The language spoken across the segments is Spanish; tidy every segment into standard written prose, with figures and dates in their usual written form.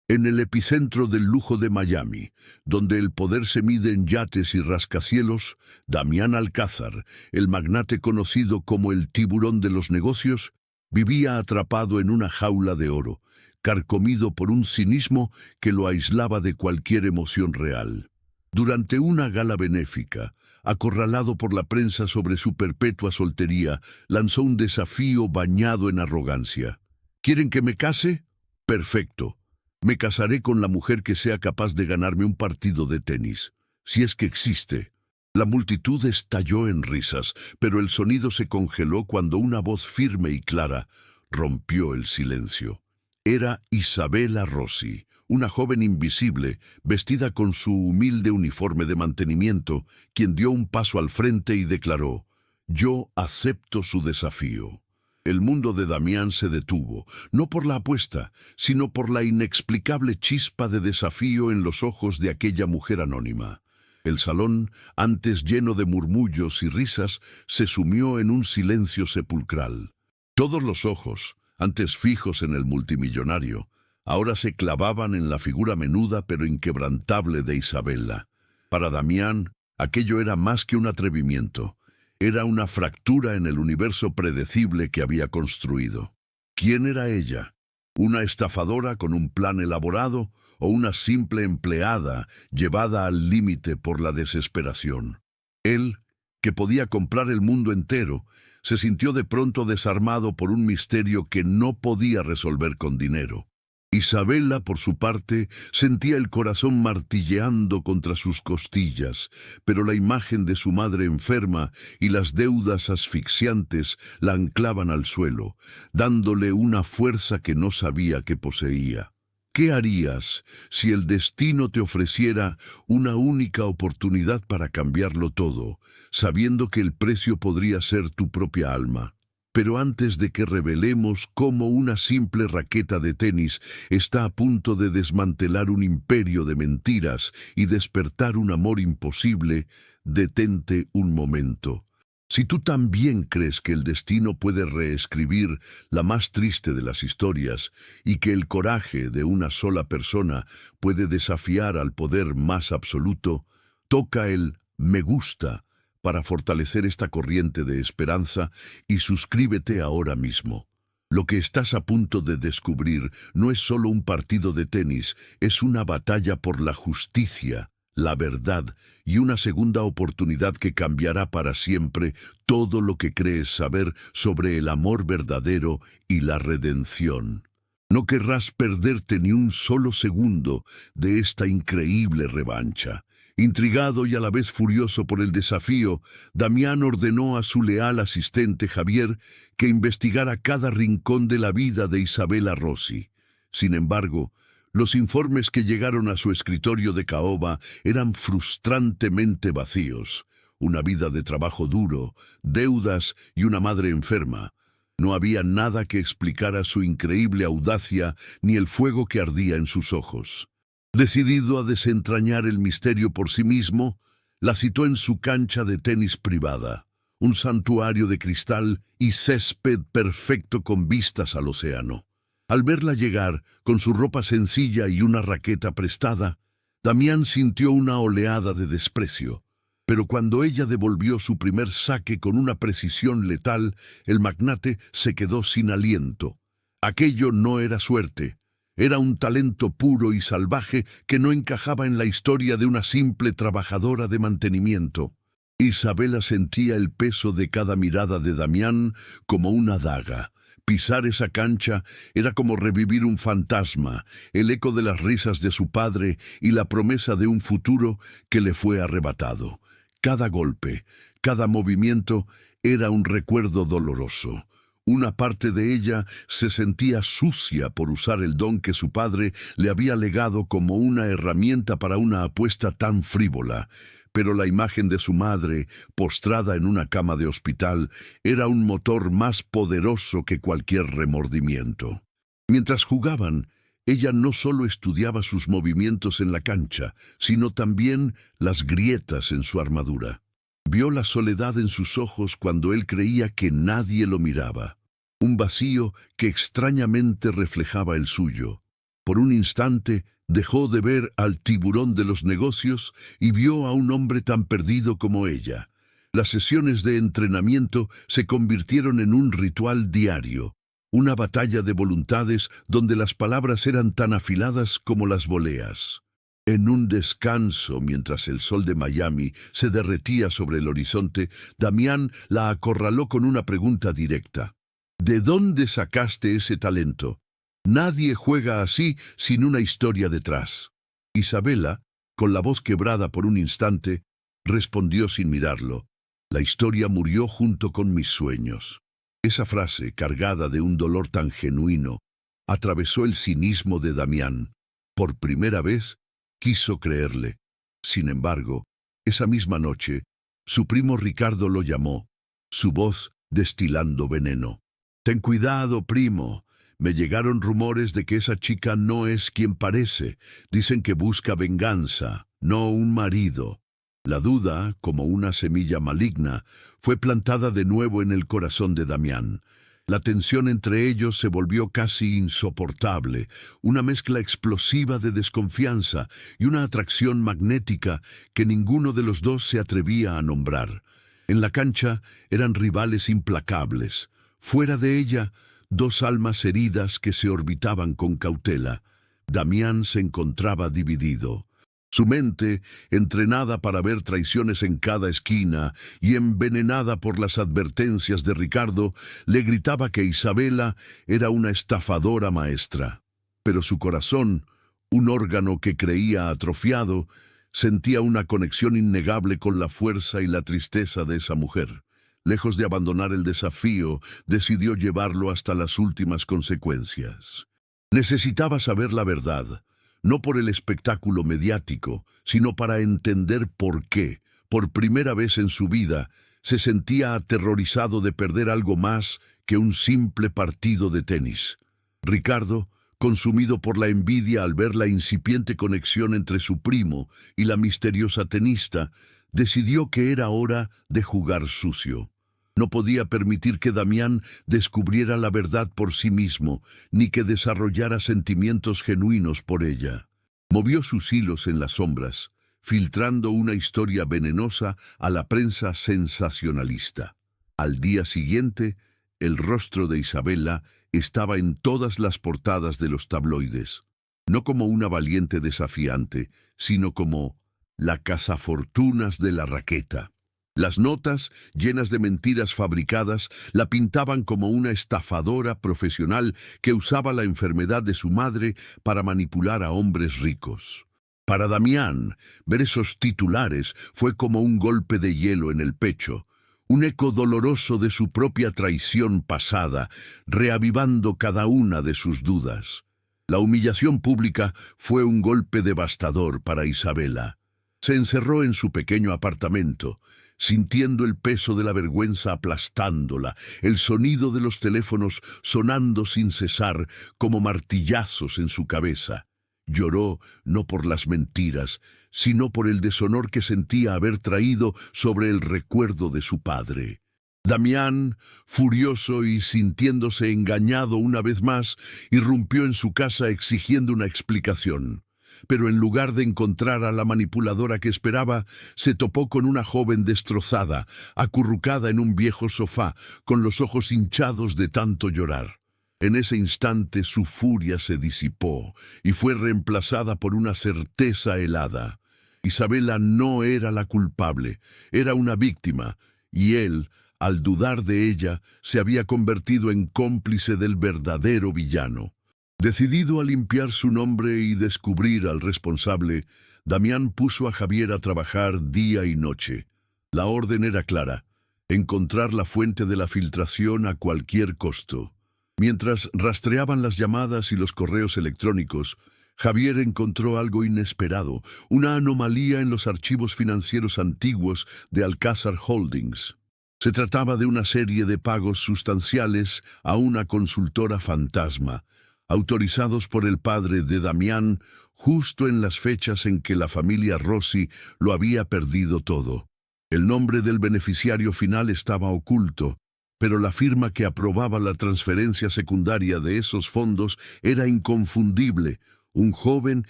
En el epicentro del lujo de Miami, donde el poder se mide en yates y rascacielos, Damián Alcázar, el magnate conocido como el tiburón de los negocios, vivía atrapado en una jaula de oro, carcomido por un cinismo que lo aislaba de cualquier emoción real. Durante una gala benéfica, acorralado por la prensa sobre su perpetua soltería, lanzó un desafío bañado en arrogancia. ¿Quieren que me case? Perfecto. Me casaré con la mujer que sea capaz de ganarme un partido de tenis, si es que existe. La multitud estalló en risas, pero el sonido se congeló cuando una voz firme y clara rompió el silencio. Era Isabella Rossi, una joven invisible, vestida con su humilde uniforme de mantenimiento, quien dio un paso al frente y declaró: «Yo acepto su desafío». El mundo de Damián se detuvo, no por la apuesta, sino por la inexplicable chispa de desafío en los ojos de aquella mujer anónima. El salón, antes lleno de murmullos y risas, se sumió en un silencio sepulcral. Todos los ojos, antes fijos en el multimillonario, ahora se clavaban en la figura menuda pero inquebrantable de Isabella. Para Damián, aquello era más que un atrevimiento. Era una fractura en el universo predecible que había construido. ¿Quién era ella? ¿Una estafadora con un plan elaborado o una simple empleada llevada al límite por la desesperación? Él, que podía comprar el mundo entero, se sintió de pronto desarmado por un misterio que no podía resolver con dinero. Isabella, por su parte, sentía el corazón martilleando contra sus costillas, pero la imagen de su madre enferma y las deudas asfixiantes la anclaban al suelo, dándole una fuerza que no sabía que poseía. ¿Qué harías si el destino te ofreciera una única oportunidad para cambiarlo todo, sabiendo que el precio podría ser tu propia alma? Pero antes de que revelemos cómo una simple raqueta de tenis está a punto de desmantelar un imperio de mentiras y despertar un amor imposible, detente un momento. Si tú también crees que el destino puede reescribir la más triste de las historias y que el coraje de una sola persona puede desafiar al poder más absoluto, toca el me gusta para fortalecer esta corriente de esperanza y suscríbete ahora mismo. Lo que estás a punto de descubrir no es solo un partido de tenis, es una batalla por la justicia, la verdad y una segunda oportunidad que cambiará para siempre todo lo que crees saber sobre el amor verdadero y la redención. No querrás perderte ni un solo segundo de esta increíble revancha. Intrigado y a la vez furioso por el desafío, Damián ordenó a su leal asistente Javier que investigara cada rincón de la vida de Isabella Rossi. Sin embargo, los informes que llegaron a su escritorio de caoba eran frustrantemente vacíos. Una vida de trabajo duro, deudas y una madre enferma. No había nada que explicara su increíble audacia ni el fuego que ardía en sus ojos. Decidido a desentrañar el misterio por sí mismo, la citó en su cancha de tenis privada, un santuario de cristal y césped perfecto con vistas al océano. Al verla llegar, con su ropa sencilla y una raqueta prestada, Damián sintió una oleada de desprecio. Pero cuando ella devolvió su primer saque con una precisión letal, el magnate se quedó sin aliento. Aquello no era suerte. Era un talento puro y salvaje que no encajaba en la historia de una simple trabajadora de mantenimiento. Isabella sentía el peso de cada mirada de Damián como una daga. Pisar esa cancha era como revivir un fantasma, el eco de las risas de su padre y la promesa de un futuro que le fue arrebatado. Cada golpe, cada movimiento era un recuerdo doloroso. Una parte de ella se sentía sucia por usar el don que su padre le había legado como una herramienta para una apuesta tan frívola. Pero la imagen de su madre, postrada en una cama de hospital, era un motor más poderoso que cualquier remordimiento. Mientras jugaban, ella no solo estudiaba sus movimientos en la cancha, sino también las grietas en su armadura. Vio la soledad en sus ojos cuando él creía que nadie lo miraba, un vacío que extrañamente reflejaba el suyo. Por un instante dejó de ver al tiburón de los negocios y vio a un hombre tan perdido como ella. Las sesiones de entrenamiento se convirtieron en un ritual diario, una batalla de voluntades donde las palabras eran tan afiladas como las voleas. En un descanso, mientras el sol de Miami se derretía sobre el horizonte, Damián la acorraló con una pregunta directa. ¿De dónde sacaste ese talento? Nadie juega así sin una historia detrás. Isabela, con la voz quebrada por un instante, respondió sin mirarlo. La historia murió junto con mis sueños. Esa frase, cargada de un dolor tan genuino, atravesó el cinismo de Damián. Por primera vez, quiso creerle. Sin embargo, esa misma noche, su primo Ricardo lo llamó, su voz destilando veneno. «Ten cuidado, primo. Me llegaron rumores de que esa chica no es quien parece. Dicen que busca venganza, no un marido». La duda, como una semilla maligna, fue plantada de nuevo en el corazón de Damián. La tensión entre ellos se volvió casi insoportable, una mezcla explosiva de desconfianza y una atracción magnética que ninguno de los dos se atrevía a nombrar. En la cancha eran rivales implacables. Fuera de ella, dos almas heridas que se orbitaban con cautela. Damián se encontraba dividido. Su mente, entrenada para ver traiciones en cada esquina y envenenada por las advertencias de Ricardo, le gritaba que Isabela era una estafadora maestra. Pero su corazón, un órgano que creía atrofiado, sentía una conexión innegable con la fuerza y la tristeza de esa mujer. Lejos de abandonar el desafío, decidió llevarlo hasta las últimas consecuencias. Necesitaba saber la verdad. No por el espectáculo mediático, sino para entender por qué, por primera vez en su vida, se sentía aterrorizado de perder algo más que un simple partido de tenis. Ricardo, consumido por la envidia al ver la incipiente conexión entre su primo y la misteriosa tenista, decidió que era hora de jugar sucio. No podía permitir que Damián descubriera la verdad por sí mismo, ni que desarrollara sentimientos genuinos por ella. Movió sus hilos en las sombras, filtrando una historia venenosa a la prensa sensacionalista. Al día siguiente, el rostro de Isabela estaba en todas las portadas de los tabloides, no como una valiente desafiante, sino como la cazafortunas de la raqueta. Las notas, llenas de mentiras fabricadas, la pintaban como una estafadora profesional que usaba la enfermedad de su madre para manipular a hombres ricos. Para Damián, ver esos titulares fue como un golpe de hielo en el pecho, un eco doloroso de su propia traición pasada, reavivando cada una de sus dudas. La humillación pública fue un golpe devastador para Isabela. Se encerró en su pequeño apartamento, sintiendo el peso de la vergüenza aplastándola, el sonido de los teléfonos sonando sin cesar como martillazos en su cabeza. Lloró no por las mentiras, sino por el deshonor que sentía haber traído sobre el recuerdo de su padre. Damián, furioso y sintiéndose engañado una vez más, irrumpió en su casa exigiendo una explicación. Pero en lugar de encontrar a la manipuladora que esperaba, se topó con una joven destrozada, acurrucada en un viejo sofá, con los ojos hinchados de tanto llorar. En ese instante su furia se disipó y fue reemplazada por una certeza helada. Isabela no era la culpable, era una víctima, y él, al dudar de ella, se había convertido en cómplice del verdadero villano. Decidido a limpiar su nombre y descubrir al responsable, Damián puso a Javier a trabajar día y noche. La orden era clara: encontrar la fuente de la filtración a cualquier costo. Mientras rastreaban las llamadas y los correos electrónicos, Javier encontró algo inesperado, una anomalía en los archivos financieros antiguos de Alcázar Holdings. Se trataba de una serie de pagos sustanciales a una consultora fantasma, autorizados por el padre de Damián justo en las fechas en que la familia Rossi lo había perdido todo. El nombre del beneficiario final estaba oculto, Pero la firma que aprobaba la transferencia secundaria de esos fondos era inconfundible: un joven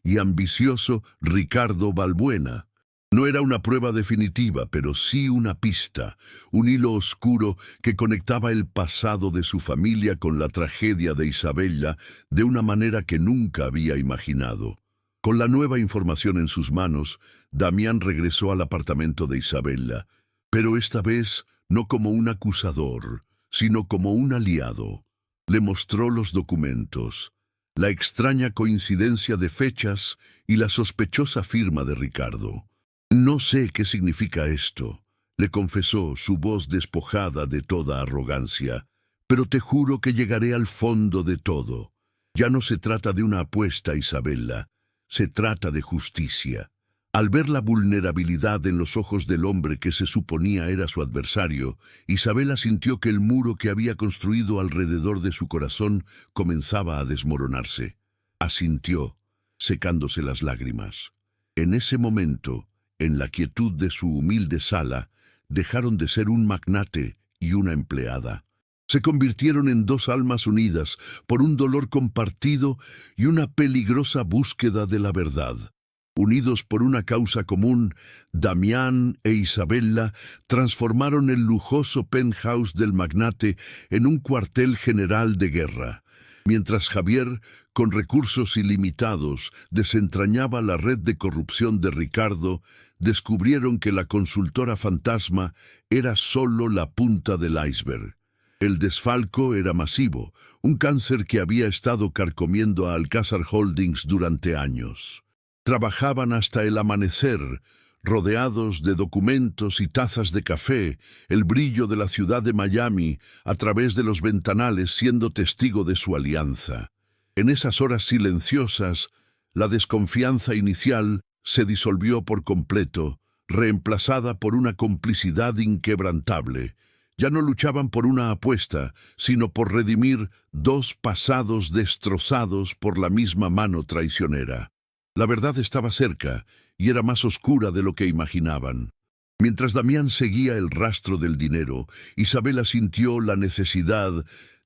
y ambicioso Ricardo Balbuena. No era una prueba definitiva, pero sí una pista, un hilo oscuro que conectaba el pasado de su familia con la tragedia de Isabella de una manera que nunca había imaginado. Con la nueva información en sus manos, Damián regresó al apartamento de Isabella, pero esta vez no como un acusador, sino como un aliado. Le mostró los documentos, la extraña coincidencia de fechas y la sospechosa firma de Ricardo. «No sé qué significa esto», le confesó, su voz despojada de toda arrogancia, «pero te juro que llegaré al fondo de todo. Ya no se trata de una apuesta, Isabella, se trata de justicia». Al ver la vulnerabilidad en los ojos del hombre que se suponía era su adversario, Isabella sintió que el muro que había construido alrededor de su corazón comenzaba a desmoronarse. Asintió, secándose las lágrimas. En ese momento, en la quietud de su humilde sala, dejaron de ser un magnate y una empleada. Se convirtieron en dos almas unidas por un dolor compartido y una peligrosa búsqueda de la verdad. Unidos por una causa común, Damián e Isabella transformaron el lujoso penthouse del magnate en un cuartel general de guerra, mientras Javier, con recursos ilimitados, desentrañaba la red de corrupción de Ricardo. Descubrieron que la consultora fantasma era solo la punta del iceberg. El desfalco era masivo, un cáncer que había estado carcomiendo a Alcázar Holdings durante años. Trabajaban hasta el amanecer, rodeados de documentos y tazas de café, el brillo de la ciudad de Miami a través de los ventanales siendo testigo de su alianza. En esas horas silenciosas, la desconfianza inicial se disolvió por completo, reemplazada por una complicidad inquebrantable. Ya no luchaban por una apuesta, sino por redimir dos pasados destrozados por la misma mano traicionera. La verdad estaba cerca y era más oscura de lo que imaginaban. Mientras Damián seguía el rastro del dinero, Isabella sintió la necesidad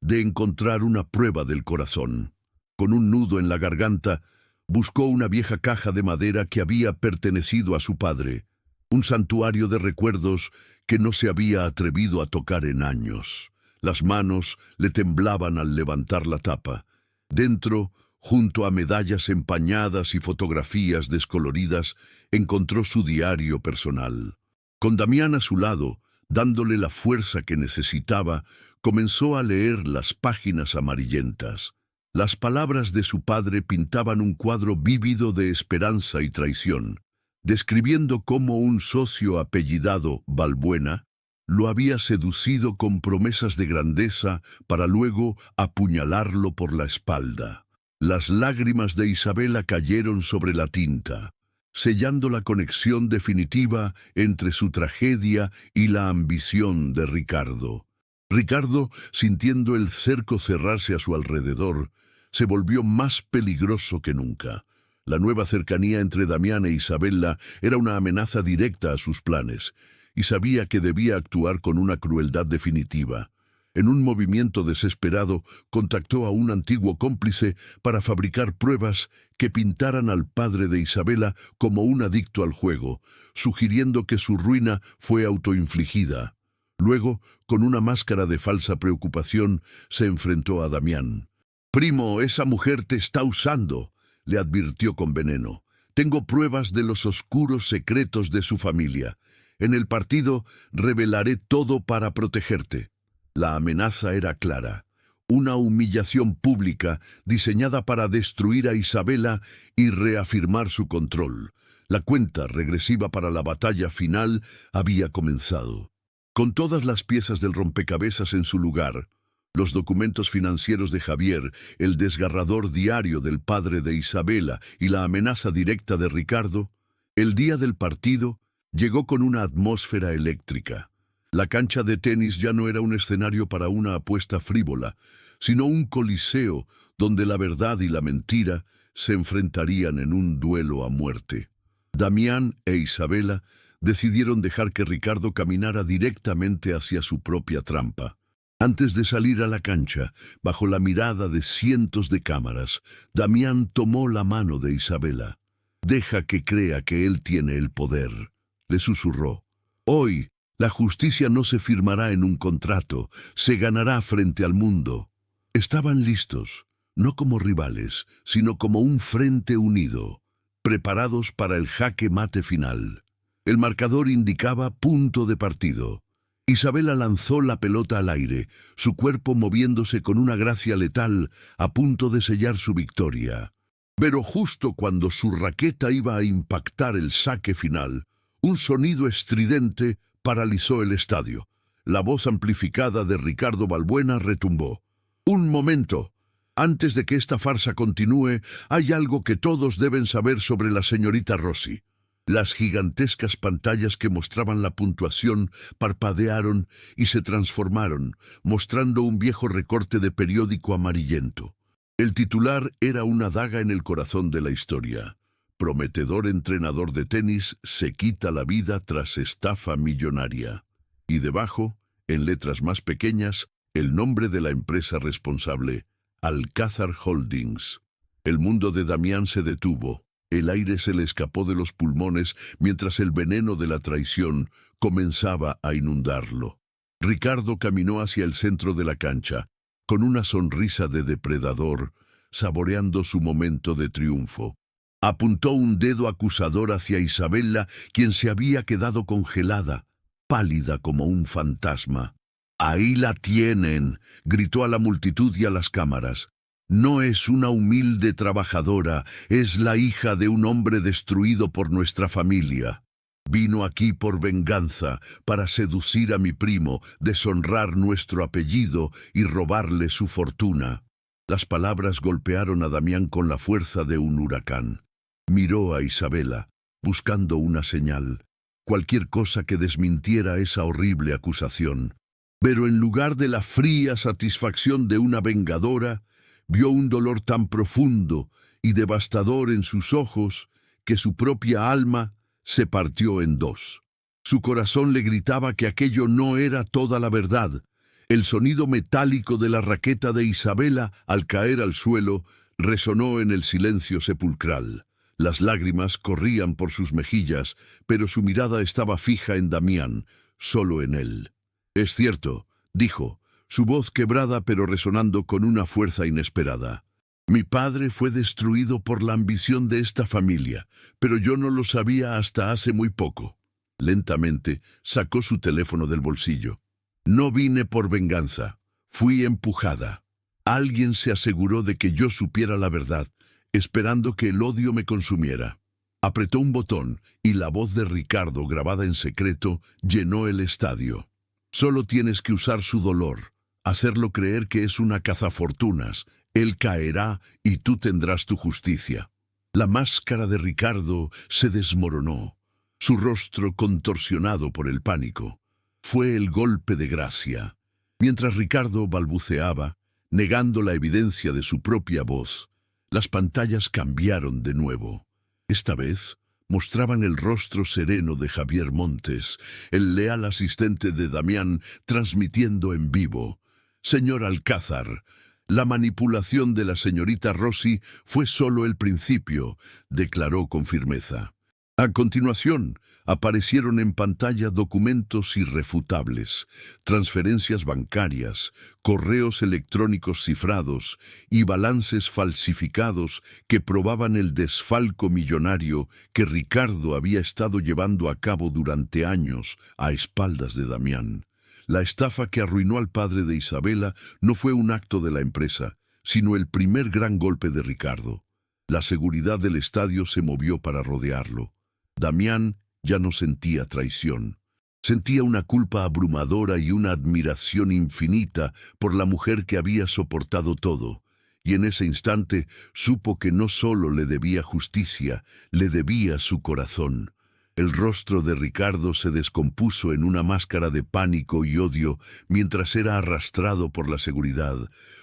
de encontrar una prueba del corazón. Con un nudo en la garganta, buscó una vieja caja de madera que había pertenecido a su padre, un santuario de recuerdos que no se había atrevido a tocar en años. Las manos le temblaban al levantar la tapa. Dentro, junto a medallas empañadas y fotografías descoloridas, encontró su diario personal. Con Damián a su lado, dándole la fuerza que necesitaba, comenzó a leer las páginas amarillentas. Las palabras de su padre pintaban un cuadro vívido de esperanza y traición, describiendo cómo un socio apellidado Balbuena lo había seducido con promesas de grandeza para luego apuñalarlo por la espalda. Las lágrimas de Isabella cayeron sobre la tinta, sellando la conexión definitiva entre su tragedia y la ambición de Ricardo. Ricardo, sintiendo el cerco cerrarse a su alrededor, se volvió más peligroso que nunca. La nueva cercanía entre Damián e Isabella era una amenaza directa a sus planes, y sabía que debía actuar con una crueldad definitiva. En un movimiento desesperado, contactó a un antiguo cómplice para fabricar pruebas que pintaran al padre de Isabella como un adicto al juego, sugiriendo que su ruina fue autoinfligida. Luego, con una máscara de falsa preocupación, se enfrentó a Damián. «Primo, esa mujer te está usando», le advirtió con veneno. «Tengo pruebas de los oscuros secretos de su familia. En el partido revelaré todo para protegerte». La amenaza era clara, una humillación pública diseñada para destruir a Isabella y reafirmar su control. La cuenta regresiva para la batalla final había comenzado. Con todas las piezas del rompecabezas en su lugar, los documentos financieros de Javier, el desgarrador diario del padre de Isabella y la amenaza directa de Ricardo, el día del partido llegó con una atmósfera eléctrica. La cancha de tenis ya no era un escenario para una apuesta frívola, sino un coliseo donde la verdad y la mentira se enfrentarían en un duelo a muerte. Damián e Isabella decidieron dejar que Ricardo caminara directamente hacia su propia trampa. Antes de salir a la cancha, bajo la mirada de cientos de cámaras, Damián tomó la mano de Isabela. «Deja que crea que él tiene el poder», le susurró. «Hoy, la justicia no se firmará en un contrato, se ganará frente al mundo». Estaban listos, no como rivales, sino como un frente unido, preparados para el jaque mate final. El marcador indicaba punto de partido. Isabela lanzó la pelota al aire, su cuerpo moviéndose con una gracia letal, a punto de sellar su victoria. Pero justo cuando su raqueta iba a impactar el saque final, un sonido estridente paralizó el estadio. La voz amplificada de Ricardo Balbuena retumbó. «Un momento. Antes de que esta farsa continúe, hay algo que todos deben saber sobre la señorita Rossi». Las gigantescas pantallas que mostraban la puntuación parpadearon y se transformaron, mostrando un viejo recorte de periódico amarillento. El titular era una daga en el corazón de la historia. «Prometedor entrenador de tenis se quita la vida tras estafa millonaria». Y debajo, en letras más pequeñas, el nombre de la empresa responsable, Alcázar Holdings. El mundo de Damián se detuvo. El aire se le escapó de los pulmones mientras el veneno de la traición comenzaba a inundarlo. Ricardo caminó hacia el centro de la cancha, con una sonrisa de depredador, saboreando su momento de triunfo. Apuntó un dedo acusador hacia Isabela, quien se había quedado congelada, pálida como un fantasma. «Ahí la tienen», gritó a la multitud y a las cámaras. «No es una humilde trabajadora, es la hija de un hombre destruido por nuestra familia. Vino aquí por venganza, para seducir a mi primo, deshonrar nuestro apellido y robarle su fortuna». Las palabras golpearon a Damián con la fuerza de un huracán. Miró a Isabela, buscando una señal, cualquier cosa que desmintiera esa horrible acusación. Pero en lugar de la fría satisfacción de una vengadora, vio un dolor tan profundo y devastador en sus ojos que su propia alma se partió en dos. Su corazón le gritaba que aquello no era toda la verdad. El sonido metálico de la raqueta de Isabela al caer al suelo resonó en el silencio sepulcral. Las lágrimas corrían por sus mejillas, pero su mirada estaba fija en Damián, solo en él. «Es cierto», dijo, su voz quebrada pero resonando con una fuerza inesperada. «Mi padre fue destruido por la ambición de esta familia, pero yo no lo sabía hasta hace muy poco». Lentamente sacó su teléfono del bolsillo. «No vine por venganza, fui empujada. Alguien se aseguró de que yo supiera la verdad, esperando que el odio me consumiera». Apretó un botón y la voz de Ricardo, grabada en secreto, llenó el estadio. «Solo tienes que usar su dolor, hacerlo creer que es una cazafortunas. Él caerá y tú tendrás tu justicia». La máscara de Ricardo se desmoronó, su rostro contorsionado por el pánico. Fue el golpe de gracia. Mientras Ricardo balbuceaba, negando la evidencia de su propia voz, las pantallas cambiaron de nuevo. Esta vez mostraban el rostro sereno de Javier Montes, el leal asistente de Damián, transmitiendo en vivo. «Señor Alcázar, la manipulación de la señorita Rossi fue solo el principio», declaró con firmeza. A continuación, aparecieron en pantalla documentos irrefutables, transferencias bancarias, correos electrónicos cifrados y balances falsificados que probaban el desfalco millonario que Ricardo había estado llevando a cabo durante años a espaldas de Damián. La estafa que arruinó al padre de Isabela no fue un acto de la empresa, sino el primer gran golpe de Ricardo. La seguridad del estadio se movió para rodearlo. Damián ya no sentía traición. Sentía una culpa abrumadora y una admiración infinita por la mujer que había soportado todo. Y en ese instante supo que no solo le debía justicia, le debía su corazón. El rostro de Ricardo se descompuso en una máscara de pánico y odio mientras era arrastrado por la seguridad,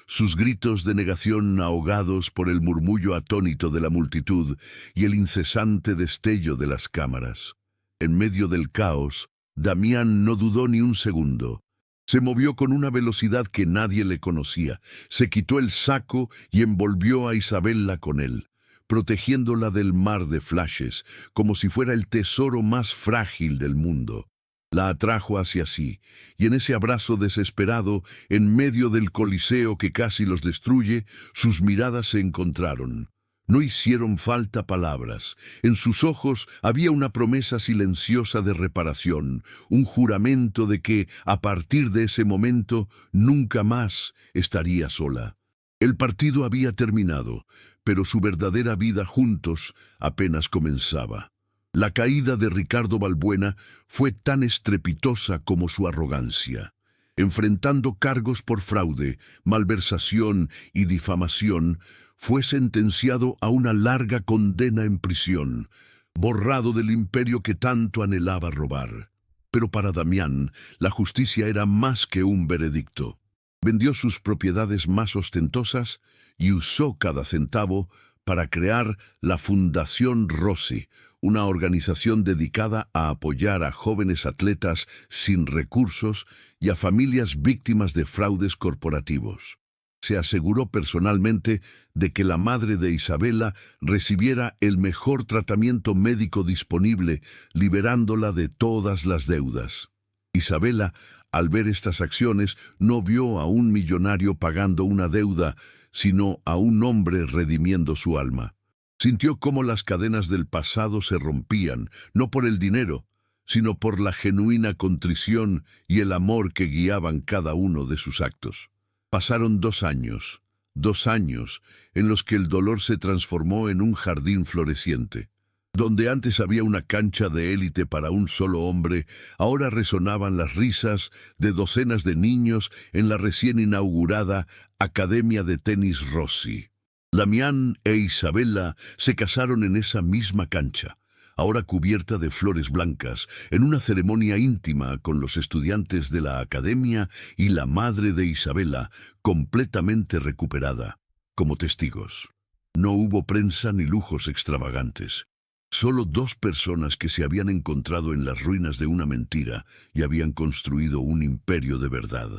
sus gritos de negación ahogados por el murmullo atónito de la multitud y el incesante destello de las cámaras. En medio del caos, Damián no dudó ni un segundo. Se movió con una velocidad que nadie le conocía. Se quitó el saco y envolvió a Isabella con él, protegiéndola del mar de flashes, como si fuera el tesoro más frágil del mundo. La atrajo hacia sí, y en ese abrazo desesperado, en medio del coliseo que casi los destruye, sus miradas se encontraron. No hicieron falta palabras. En sus ojos había una promesa silenciosa de reparación, un juramento de que, a partir de ese momento, nunca más estaría sola. El partido había terminado, pero su verdadera vida juntos apenas comenzaba. La caída de Ricardo Balbuena fue tan estrepitosa como su arrogancia. Enfrentando cargos por fraude, malversación y difamación, fue sentenciado a una larga condena en prisión, borrado del imperio que tanto anhelaba robar. Pero para Damián, la justicia era más que un veredicto. Vendió sus propiedades más ostentosas y usó cada centavo para crear la Fundación Rossi, una organización dedicada a apoyar a jóvenes atletas sin recursos y a familias víctimas de fraudes corporativos. Se aseguró personalmente de que la madre de Isabella recibiera el mejor tratamiento médico disponible, liberándola de todas las deudas. Isabella, al ver estas acciones, no vio a un millonario pagando una deuda, sino a un hombre redimiendo su alma. Sintió cómo las cadenas del pasado se rompían, no por el dinero, sino por la genuina contrición y el amor que guiaban cada uno de sus actos. Pasaron 2 años en los que el dolor se transformó en un jardín floreciente. Donde antes había una cancha de élite para un solo hombre, ahora resonaban las risas de docenas de niños en la recién inaugurada Academia de Tenis Rossi. Damián e Isabella se casaron en esa misma cancha, ahora cubierta de flores blancas, en una ceremonia íntima con los estudiantes de la academia y la madre de Isabella, completamente recuperada, como testigos. No hubo prensa ni lujos extravagantes. Solo 2 personas que se habían encontrado en las ruinas de una mentira y habían construido un imperio de verdad.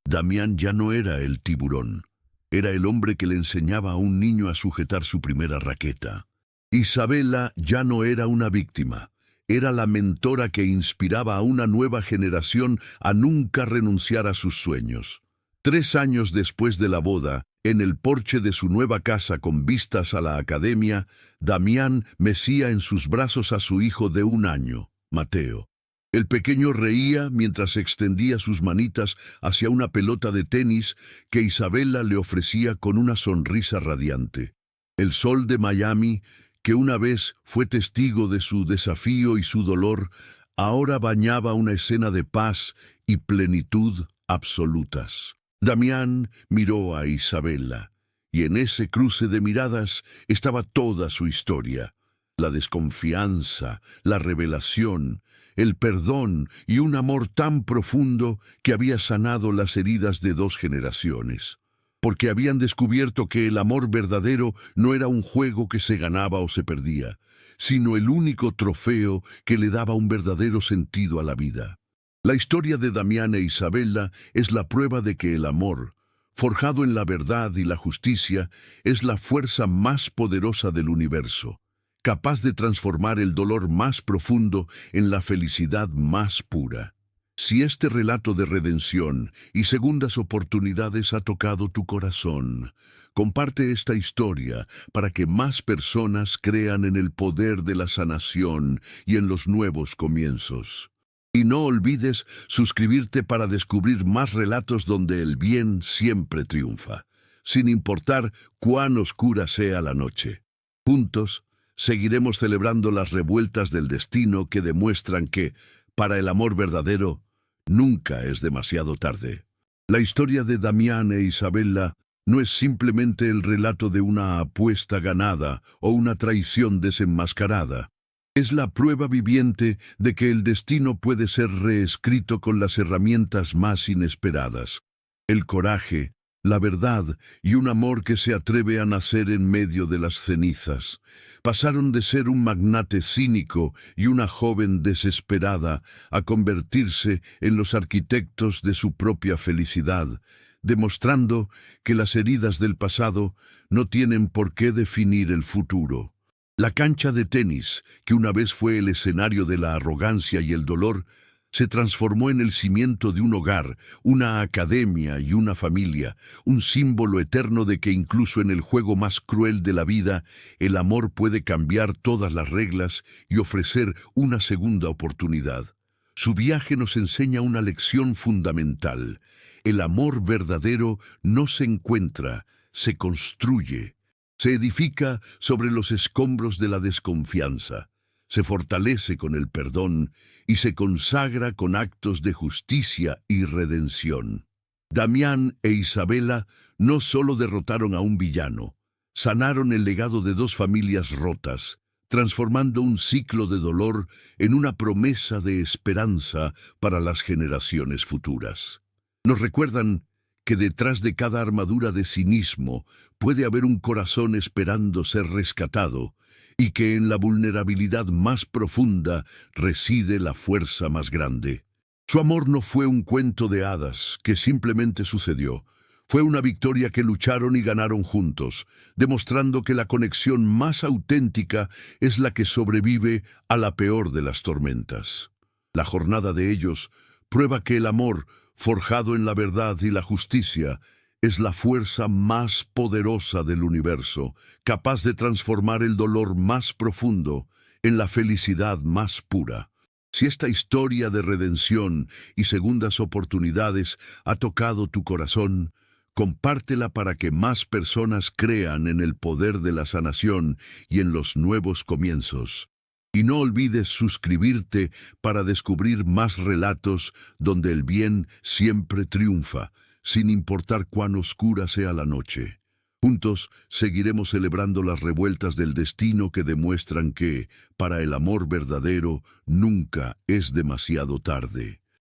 Damián ya no era el tiburón. Era el hombre que le enseñaba a un niño a sujetar su primera raqueta. Isabella ya no era una víctima. Era la mentora que inspiraba a una nueva generación a nunca renunciar a sus sueños. 3 años después de la boda, en el porche de su nueva casa con vistas a la academia, Damián mecía en sus brazos a su hijo de 1 año, Mateo. El pequeño reía mientras extendía sus manitas hacia una pelota de tenis que Isabella le ofrecía con una sonrisa radiante. El sol de Miami, que una vez fue testigo de su desafío y su dolor, ahora bañaba una escena de paz y plenitud absolutas. Damián miró a Isabella, y en ese cruce de miradas estaba toda su historia: la desconfianza, la revelación, el perdón y un amor tan profundo que había sanado las heridas de 2 generaciones. Porque habían descubierto que el amor verdadero no era un juego que se ganaba o se perdía, sino el único trofeo que le daba un verdadero sentido a la vida. La historia de Damián e Isabella es la prueba de que el amor, forjado en la verdad y la justicia, es la fuerza más poderosa del universo, capaz de transformar el dolor más profundo en la felicidad más pura. Si este relato de redención y segundas oportunidades ha tocado tu corazón, comparte esta historia para que más personas crean en el poder de la sanación y en los nuevos comienzos. Y no olvides suscribirte para descubrir más relatos donde el bien siempre triunfa, sin importar cuán oscura sea la noche. Juntos, seguiremos celebrando las revueltas del destino que demuestran que, para el amor verdadero, nunca es demasiado tarde. La historia de Damián e Isabella no es simplemente el relato de una apuesta ganada o una traición desenmascarada. Es la prueba viviente de que el destino puede ser reescrito con las herramientas más inesperadas: el coraje, la verdad y un amor que se atreve a nacer en medio de las cenizas. Pasaron de ser un magnate cínico y una joven desesperada a convertirse en los arquitectos de su propia felicidad, demostrando que las heridas del pasado no tienen por qué definir el futuro. La cancha de tenis, que una vez fue el escenario de la arrogancia y el dolor, se transformó en el cimiento de un hogar, una academia y una familia, un símbolo eterno de que incluso en el juego más cruel de la vida, el amor puede cambiar todas las reglas y ofrecer una segunda oportunidad. Su viaje nos enseña una lección fundamental. El amor verdadero no se encuentra, se construye. Se edifica sobre los escombros de la desconfianza, se fortalece con el perdón y se consagra con actos de justicia y redención. Damián e Isabela no solo derrotaron a un villano, sanaron el legado de dos familias rotas, transformando un ciclo de dolor en una promesa de esperanza para las generaciones futuras. Nos recuerdan que detrás de cada armadura de cinismo puede haber un corazón esperando ser rescatado y que en la vulnerabilidad más profunda reside la fuerza más grande. Su amor no fue un cuento de hadas que simplemente sucedió. Fue una victoria que lucharon y ganaron juntos, demostrando que la conexión más auténtica es la que sobrevive a la peor de las tormentas. La jornada de ellos prueba que el amor, forjado en la verdad y la justicia, es la fuerza más poderosa del universo, capaz de transformar el dolor más profundo en la felicidad más pura. Si esta historia de redención y segundas oportunidades ha tocado tu corazón, compártela para que más personas crean en el poder de la sanación y en los nuevos comienzos. Y no olvides suscribirte para descubrir más relatos donde el bien siempre triunfa, sin importar cuán oscura sea la noche. Juntos seguiremos celebrando las revueltas del destino que demuestran que, para el amor verdadero, nunca es demasiado tarde.